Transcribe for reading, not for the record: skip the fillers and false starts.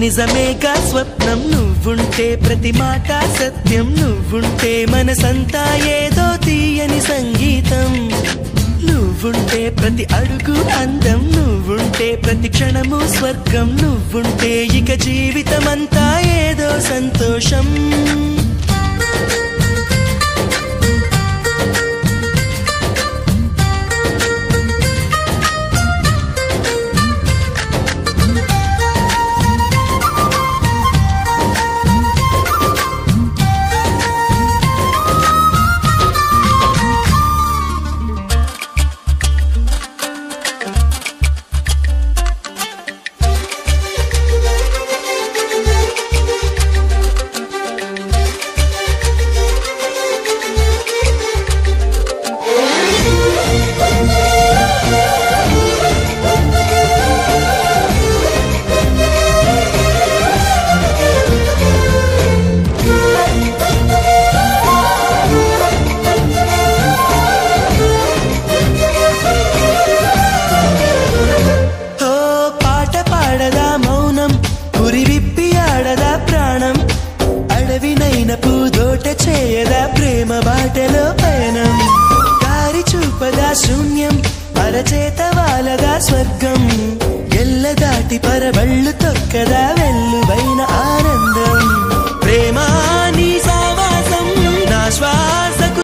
నిజమేగా స్వప్నం నువ్వుంటే ప్రతి మాట సత్యం నువ్వుంటే మనసంతా ఏదో తీయని సంగీతం నువ్వుంటే ప్రతి అడుగు అందం నువ్వుంటే ప్రతి క్షణము స్వర్గం నువ్వుంటే ఇక జీవితమంతా ఏదో సంతోషం పూదోట చేయదా ప్రేమ బాటలో పయనం దారి చూపదా శూన్యం అరచేత వాలదా స్వర్గం ఎల్ల దాటి పరబళ్ళు తొక్కదా వెల్లువైన ఆనందం ప్రేమ